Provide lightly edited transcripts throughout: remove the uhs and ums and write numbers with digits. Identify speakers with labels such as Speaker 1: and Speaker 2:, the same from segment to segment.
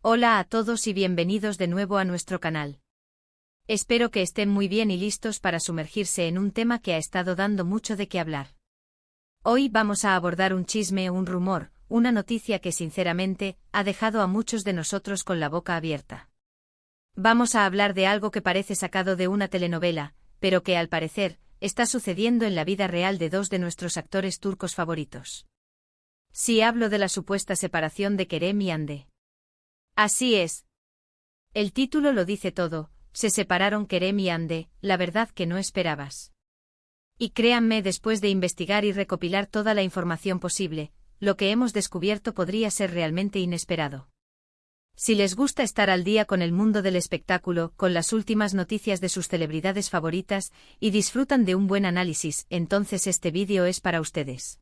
Speaker 1: Hola a todos y bienvenidos de nuevo a nuestro canal. Espero que estén muy bien y listos para sumergirse en un tema que ha estado dando mucho de qué hablar. Hoy vamos a abordar un chisme, un rumor, una noticia que sinceramente ha dejado a muchos de nosotros con la boca abierta. Vamos a hablar de algo que parece sacado de una telenovela, pero que al parecer está sucediendo en la vida real de dos de nuestros actores turcos favoritos. Sí, hablo de la supuesta separación de Kerem y Hande. Así es. El título lo dice todo, se separaron Kerem y Hande, la verdad que no esperabas. Y créanme, después de investigar y recopilar toda la información posible, lo que hemos descubierto podría ser realmente inesperado. Si les gusta estar al día con el mundo del espectáculo, con las últimas noticias de sus celebridades favoritas, y disfrutan de un buen análisis, entonces este vídeo es para ustedes.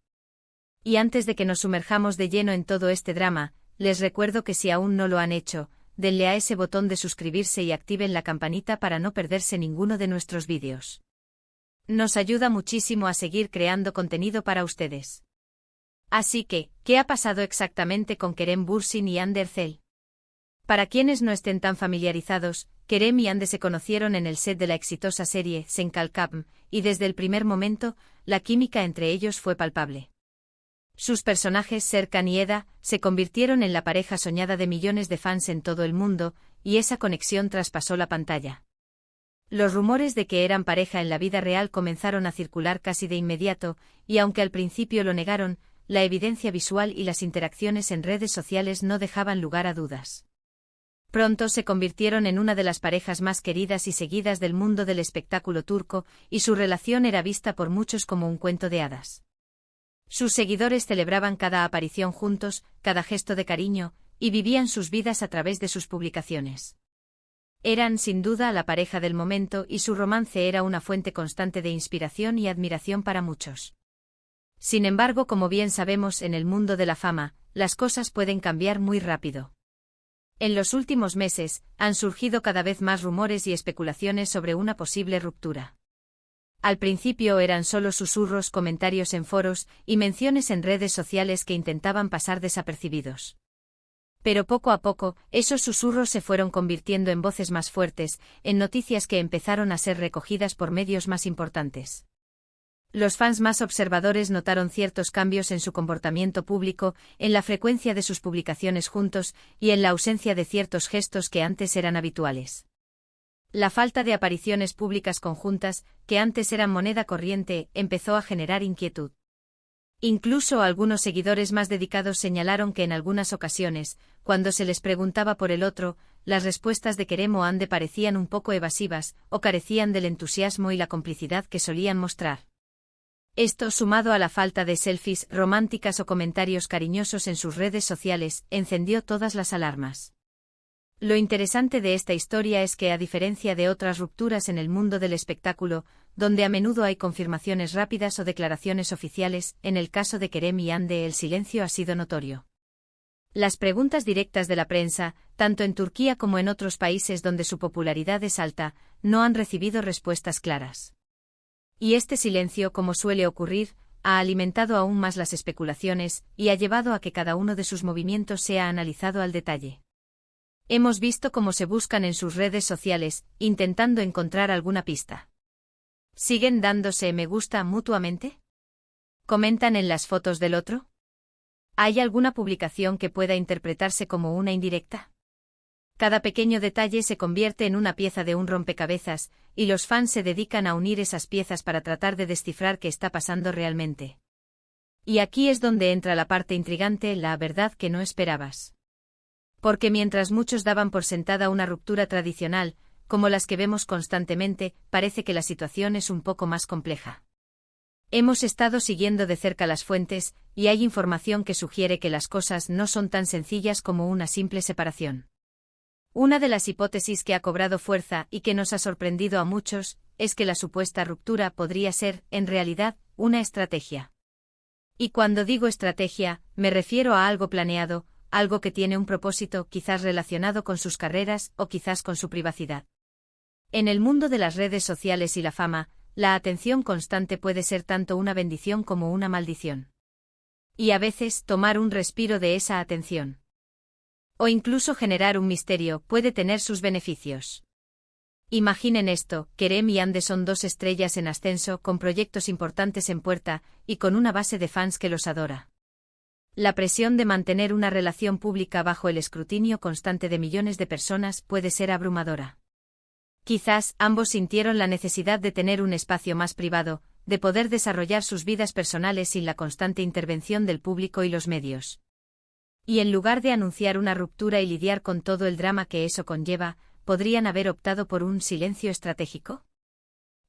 Speaker 1: Y antes de que nos sumerjamos de lleno en todo este drama, les recuerdo que si aún no lo han hecho, denle a ese botón de suscribirse y activen la campanita para no perderse ninguno de nuestros vídeos. Nos ayuda muchísimo a seguir creando contenido para ustedes. Así que, ¿qué ha pasado exactamente con Kerem Bürsin y Hande Erçel? Para quienes no estén tan familiarizados, Kerem y Hande se conocieron en el set de la exitosa serie Sen Kalkam, y desde el primer momento, la química entre ellos fue palpable. Sus personajes Serkan y Eda se convirtieron en la pareja soñada de millones de fans en todo el mundo, y esa conexión traspasó la pantalla. Los rumores de que eran pareja en la vida real comenzaron a circular casi de inmediato, y aunque al principio lo negaron, la evidencia visual y las interacciones en redes sociales no dejaban lugar a dudas. Pronto se convirtieron en una de las parejas más queridas y seguidas del mundo del espectáculo turco, y su relación era vista por muchos como un cuento de hadas. Sus seguidores celebraban cada aparición juntos, cada gesto de cariño, y vivían sus vidas a través de sus publicaciones. Eran, sin duda, la pareja del momento y su romance era una fuente constante de inspiración y admiración para muchos. Sin embargo, como bien sabemos, en el mundo de la fama, las cosas pueden cambiar muy rápido. En los últimos meses, han surgido cada vez más rumores y especulaciones sobre una posible ruptura. Al principio eran solo susurros, comentarios en foros y menciones en redes sociales que intentaban pasar desapercibidos. Pero poco a poco, esos susurros se fueron convirtiendo en voces más fuertes, en noticias que empezaron a ser recogidas por medios más importantes. Los fans más observadores notaron ciertos cambios en su comportamiento público, en la frecuencia de sus publicaciones juntos y en la ausencia de ciertos gestos que antes eran habituales. La falta de apariciones públicas conjuntas, que antes eran moneda corriente, empezó a generar inquietud. Incluso algunos seguidores más dedicados señalaron que en algunas ocasiones, cuando se les preguntaba por el otro, las respuestas de Kerem o Hande parecían un poco evasivas, o carecían del entusiasmo y la complicidad que solían mostrar. Esto, sumado a la falta de selfies románticas o comentarios cariñosos en sus redes sociales, encendió todas las alarmas. Lo interesante de esta historia es que, a diferencia de otras rupturas en el mundo del espectáculo, donde a menudo hay confirmaciones rápidas o declaraciones oficiales, en el caso de Kerem y Hande el silencio ha sido notorio. Las preguntas directas de la prensa, tanto en Turquía como en otros países donde su popularidad es alta, no han recibido respuestas claras. Y este silencio, como suele ocurrir, ha alimentado aún más las especulaciones y ha llevado a que cada uno de sus movimientos sea analizado al detalle. Hemos visto cómo se buscan en sus redes sociales, intentando encontrar alguna pista. ¿Siguen dándose me gusta mutuamente? ¿Comentan en las fotos del otro? ¿Hay alguna publicación que pueda interpretarse como una indirecta? Cada pequeño detalle se convierte en una pieza de un rompecabezas, y los fans se dedican a unir esas piezas para tratar de descifrar qué está pasando realmente. Y aquí es donde entra la parte intrigante, la verdad que no esperabas. Porque mientras muchos daban por sentada una ruptura tradicional, como las que vemos constantemente, parece que la situación es un poco más compleja. Hemos estado siguiendo de cerca las fuentes, y hay información que sugiere que las cosas no son tan sencillas como una simple separación. Una de las hipótesis que ha cobrado fuerza y que nos ha sorprendido a muchos, es que la supuesta ruptura podría ser, en realidad, una estrategia. Y cuando digo estrategia, me refiero a algo planeado, algo que tiene un propósito, quizás relacionado con sus carreras o quizás con su privacidad. En el mundo de las redes sociales y la fama, la atención constante puede ser tanto una bendición como una maldición. Y a veces, tomar un respiro de esa atención. O incluso generar un misterio puede tener sus beneficios. Imaginen esto, Kerem y Ande son dos estrellas en ascenso con proyectos importantes en puerta y con una base de fans que los adora. La presión de mantener una relación pública bajo el escrutinio constante de millones de personas puede ser abrumadora. Quizás ambos sintieron la necesidad de tener un espacio más privado, de poder desarrollar sus vidas personales sin la constante intervención del público y los medios. Y en lugar de anunciar una ruptura y lidiar con todo el drama que eso conlleva, ¿podrían haber optado por un silencio estratégico?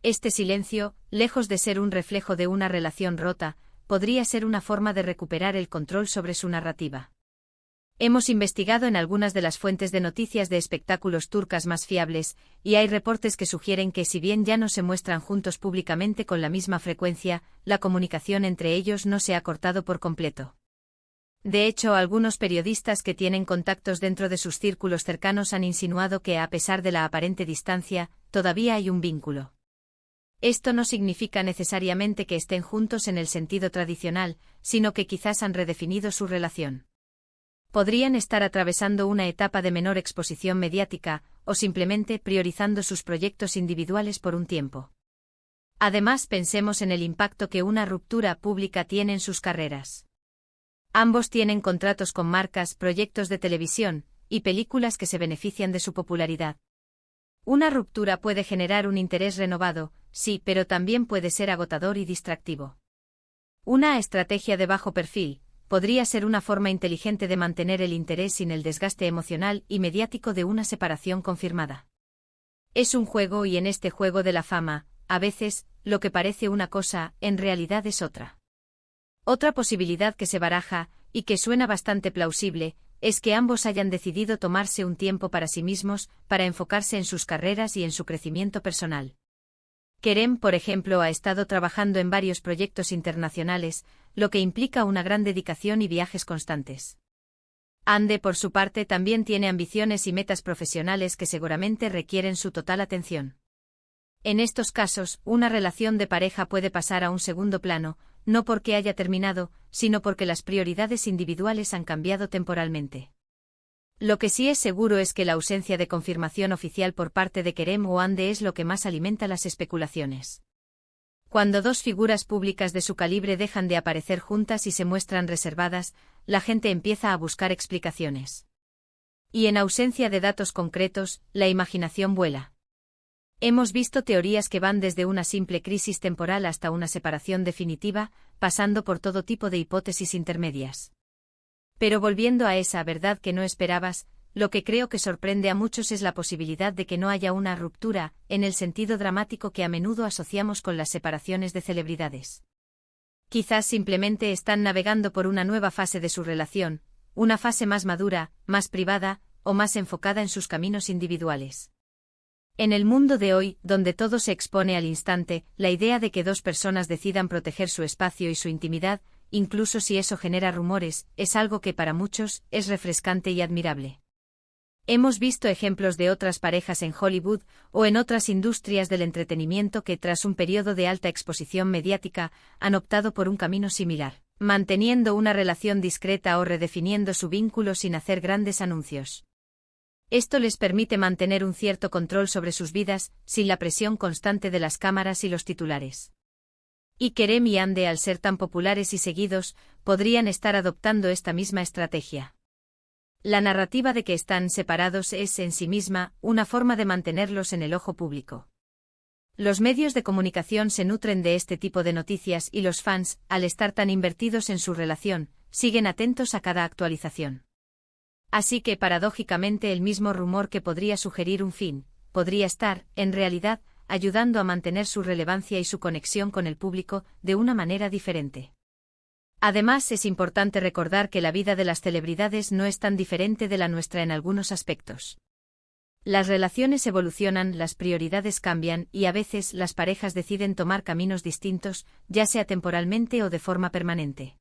Speaker 1: Este silencio, lejos de ser un reflejo de una relación rota, podría ser una forma de recuperar el control sobre su narrativa. Hemos investigado en algunas de las fuentes de noticias de espectáculos turcas más fiables, y hay reportes que sugieren que si bien ya no se muestran juntos públicamente con la misma frecuencia, la comunicación entre ellos no se ha cortado por completo. De hecho, algunos periodistas que tienen contactos dentro de sus círculos cercanos han insinuado que, a pesar de la aparente distancia, todavía hay un vínculo. Esto no significa necesariamente que estén juntos en el sentido tradicional, sino que quizás han redefinido su relación. Podrían estar atravesando una etapa de menor exposición mediática, o simplemente priorizando sus proyectos individuales por un tiempo. Además, pensemos en el impacto que una ruptura pública tiene en sus carreras. Ambos tienen contratos con marcas, proyectos de televisión y películas que se benefician de su popularidad. Una ruptura puede generar un interés renovado, sí, pero también puede ser agotador y distractivo. Una estrategia de bajo perfil podría ser una forma inteligente de mantener el interés sin el desgaste emocional y mediático de una separación confirmada. Es un juego y en este juego de la fama, a veces, lo que parece una cosa, en realidad es otra. Otra posibilidad que se baraja, y que suena bastante plausible, es que ambos hayan decidido tomarse un tiempo para sí mismos, para enfocarse en sus carreras y en su crecimiento personal. Kerem, por ejemplo, ha estado trabajando en varios proyectos internacionales, lo que implica una gran dedicación y viajes constantes. Ande, por su parte, también tiene ambiciones y metas profesionales que seguramente requieren su total atención. En estos casos, una relación de pareja puede pasar a un segundo plano, no porque haya terminado, sino porque las prioridades individuales han cambiado temporalmente. Lo que sí es seguro es que la ausencia de confirmación oficial por parte de Kerem o Ande es lo que más alimenta las especulaciones. Cuando dos figuras públicas de su calibre dejan de aparecer juntas y se muestran reservadas, la gente empieza a buscar explicaciones. Y en ausencia de datos concretos, la imaginación vuela. Hemos visto teorías que van desde una simple crisis temporal hasta una separación definitiva, pasando por todo tipo de hipótesis intermedias. Pero volviendo a esa verdad que no esperabas, lo que creo que sorprende a muchos es la posibilidad de que no haya una ruptura, en el sentido dramático que a menudo asociamos con las separaciones de celebridades. Quizás simplemente están navegando por una nueva fase de su relación, una fase más madura, más privada, o más enfocada en sus caminos individuales. En el mundo de hoy, donde todo se expone al instante, la idea de que dos personas decidan proteger su espacio y su intimidad, incluso si eso genera rumores, es algo que para muchos es refrescante y admirable. Hemos visto ejemplos de otras parejas en Hollywood o en otras industrias del entretenimiento que tras un periodo de alta exposición mediática han optado por un camino similar, manteniendo una relación discreta o redefiniendo su vínculo sin hacer grandes anuncios. Esto les permite mantener un cierto control sobre sus vidas, sin la presión constante de las cámaras y los titulares. Y Kerem y Ande, al ser tan populares y seguidos, podrían estar adoptando esta misma estrategia. La narrativa de que están separados es, en sí misma, una forma de mantenerlos en el ojo público. Los medios de comunicación se nutren de este tipo de noticias y los fans, al estar tan invertidos en su relación, siguen atentos a cada actualización. Así que, paradójicamente, el mismo rumor que podría sugerir un fin, podría estar, en realidad, ayudando a mantener su relevancia y su conexión con el público de una manera diferente. Además, es importante recordar que la vida de las celebridades no es tan diferente de la nuestra en algunos aspectos. Las relaciones evolucionan, las prioridades cambian y a veces las parejas deciden tomar caminos distintos, ya sea temporalmente o de forma permanente.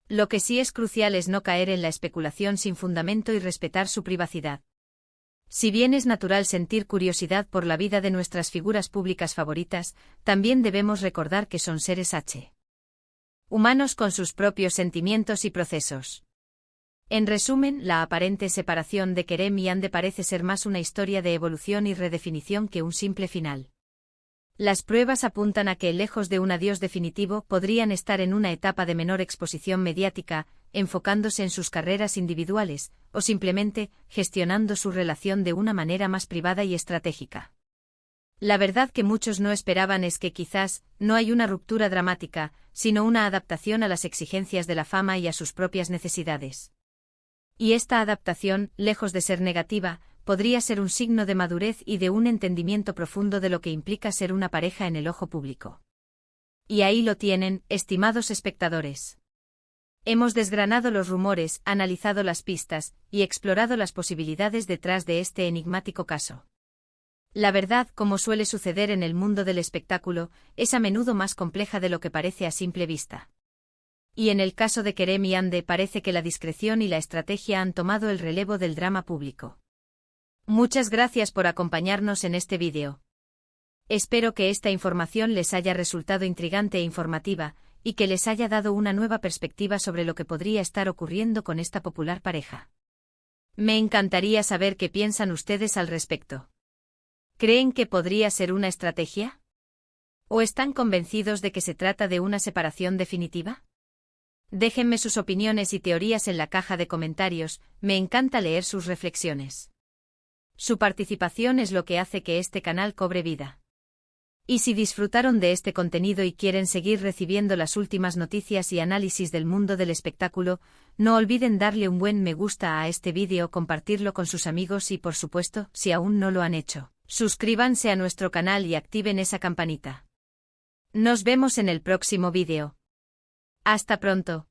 Speaker 1: Lo que sí es crucial es no caer en la especulación sin fundamento y respetar su privacidad. Si bien es natural sentir curiosidad por la vida de nuestras figuras públicas favoritas, también debemos recordar que son seres humanos con sus propios sentimientos y procesos. En resumen, la aparente separación de Kerem y Ande parece ser más una historia de evolución y redefinición que un simple final. Las pruebas apuntan a que, lejos de un adiós definitivo, podrían estar en una etapa de menor exposición mediática, enfocándose en sus carreras individuales, o simplemente gestionando su relación de una manera más privada y estratégica. La verdad que muchos no esperaban es que quizás no hay una ruptura dramática, sino una adaptación a las exigencias de la fama y a sus propias necesidades. Y esta adaptación, lejos de ser negativa, podría ser un signo de madurez y de un entendimiento profundo de lo que implica ser una pareja en el ojo público. Y ahí lo tienen, estimados espectadores. Hemos desgranado los rumores, analizado las pistas, y explorado las posibilidades detrás de este enigmático caso. La verdad, como suele suceder en el mundo del espectáculo, es a menudo más compleja de lo que parece a simple vista. Y en el caso de Kerem y Ande parece que la discreción y la estrategia han tomado el relevo del drama público. Muchas gracias por acompañarnos en este vídeo. Espero que esta información les haya resultado intrigante e informativa, y que les haya dado una nueva perspectiva sobre lo que podría estar ocurriendo con esta popular pareja. Me encantaría saber qué piensan ustedes al respecto. ¿Creen que podría ser una estrategia? ¿O están convencidos de que se trata de una separación definitiva? Déjenme sus opiniones y teorías en la caja de comentarios, me encanta leer sus reflexiones. Su participación es lo que hace que este canal cobre vida. Y si disfrutaron de este contenido y quieren seguir recibiendo las últimas noticias y análisis del mundo del espectáculo, no olviden darle un buen me gusta a este vídeo, compartirlo con sus amigos y, por supuesto, si aún no lo han hecho, suscríbanse a nuestro canal y activen esa campanita. Nos vemos en el próximo vídeo. Hasta pronto.